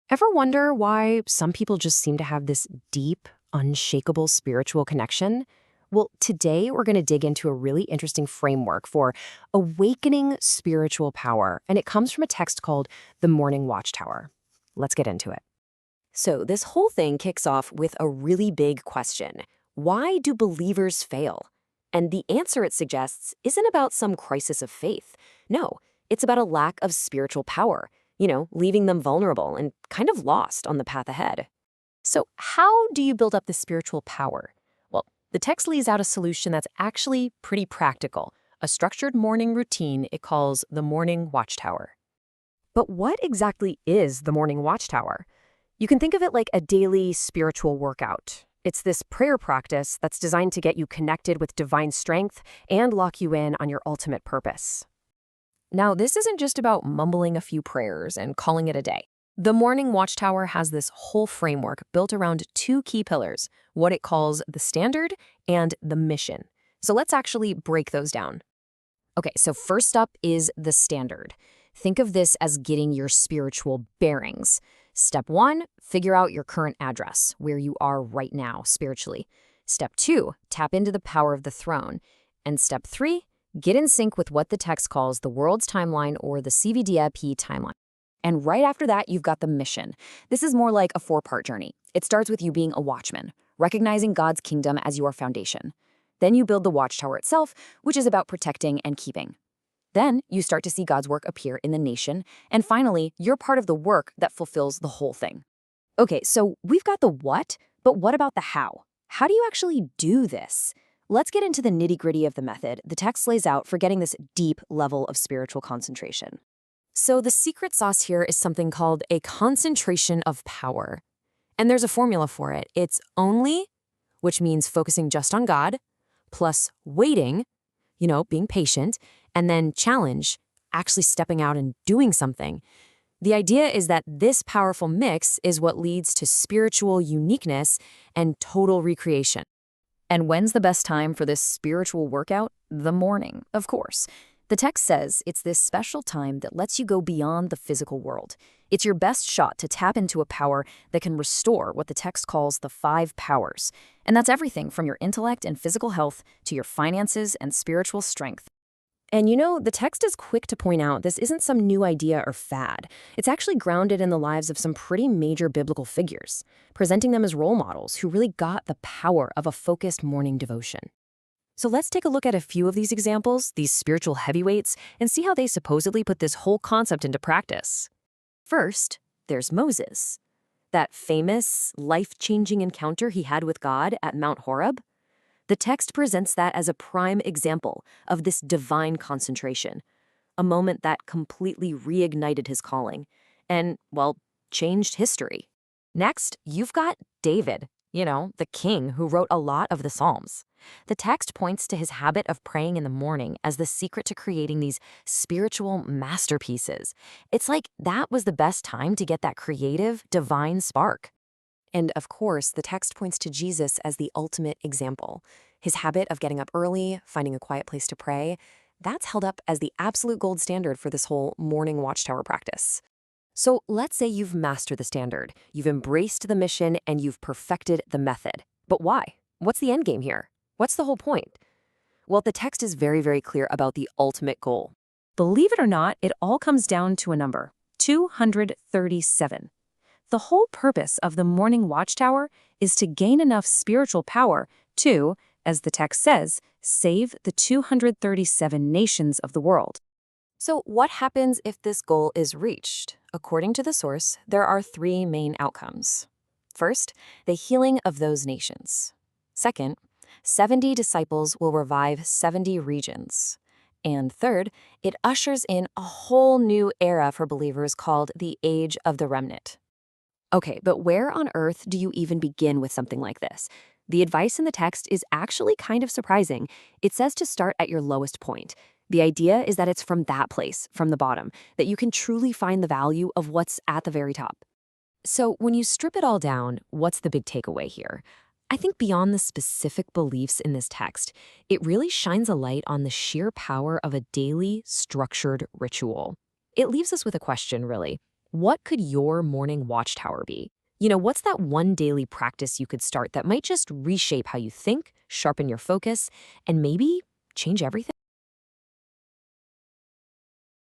Ever wonder why some people just seem to have this deep, unshakable spiritual connection? Well, today we're going to dig into a really interesting framework for awakening spiritual power, and it comes from a text called The Morning Watchtower. Let's get into it. So, this whole thing kicks off with a really big question. Why do believers fail? And the answer it suggests isn't about some crisis of faith. No, it's about a lack of spiritual power, leaving them vulnerable and kind of lost on the path ahead. So, how do you build up this spiritual power? Well, the text lays out a solution that's actually pretty practical, a structured morning routine it calls the Morning Watchtower. But what exactly is the Morning Watchtower? You can think of it like a daily spiritual workout. It's this prayer practice that's designed to get you connected with divine strength and lock you in on your ultimate purpose. Now, this isn't just about mumbling a few prayers and calling it a day. The Morning Watchtower has this whole framework built around two key pillars, what it calls the standard and the mission. So let's actually break those down. Okay, so first up is the standard. Think of this as getting your spiritual bearings. Step 1, figure out your current address, where you are right now spiritually. Step 2, tap into the power of the throne. And step 3, get in sync with what the text calls the world's timeline or the CVDIP timeline. And right after that, you've got the mission. This is more like a 4-part journey. It starts with you being a watchman, recognizing God's kingdom as your foundation. Then you build the watchtower itself, which is about protecting and keeping. Then you start to see God's work appear in the nation. And finally, you're part of the work that fulfills the whole thing. Okay, so we've got the what, but what about the how? How do you actually do this? Let's get into the nitty-gritty of the method the text lays out for getting this deep level of spiritual concentration. So the secret sauce here is something called a concentration of power. And there's a formula for it. It's only, which means focusing just on God, plus waiting, being patient, and then challenge, actually stepping out and doing something. The idea is that this powerful mix is what leads to spiritual uniqueness and total recreation. And when's the best time for this spiritual workout? The morning, of course. The text says it's this special time that lets you go beyond the physical world. It's your best shot to tap into a power that can restore what the text calls the 5 powers. And that's everything from your intellect and physical health to your finances and spiritual strength. And the text is quick to point out this isn't some new idea or fad. It's actually grounded in the lives of some pretty major biblical figures, presenting them as role models who really got the power of a focused morning devotion. So let's take a look at a few of these examples, these spiritual heavyweights, and see how they supposedly put this whole concept into practice. First, there's Moses. That famous, life-changing encounter he had with God at Mount Horeb. The text presents that as a prime example of this divine concentration, a moment that completely reignited his calling and, changed history. Next, you've got David, the king who wrote a lot of the Psalms. The text points to his habit of praying in the morning as the secret to creating these spiritual masterpieces. It's like that was the best time to get that creative, divine spark. And of course, the text points to Jesus as the ultimate example. His habit of getting up early, finding a quiet place to pray, that's held up as the absolute gold standard for this whole morning watchtower practice. So let's say you've mastered the standard, you've embraced the mission, and you've perfected the method. But why? What's the end game here? What's the whole point? Well, the text is very, very clear about the ultimate goal. Believe it or not, it all comes down to a number, 237. The whole purpose of the Morning Watchtower is to gain enough spiritual power to, as the text says, save the 237 nations of the world. So what happens if this goal is reached? According to the source, there are 3 main outcomes. First, the healing of those nations. Second, 70 disciples will revive 70 regions. And third, it ushers in a whole new era for believers called the Age of the Remnant. Okay, but where on earth do you even begin with something like this? The advice in the text is actually kind of surprising. It says to start at your lowest point. The idea is that it's from that place, from the bottom, that you can truly find the value of what's at the very top. So when you strip it all down, what's the big takeaway here? I think beyond the specific beliefs in this text, it really shines a light on the sheer power of a daily, structured ritual. It leaves us with a question, really. What could your morning watchtower be? What's that one daily practice you could start that might just reshape how you think, sharpen your focus, and maybe change everything?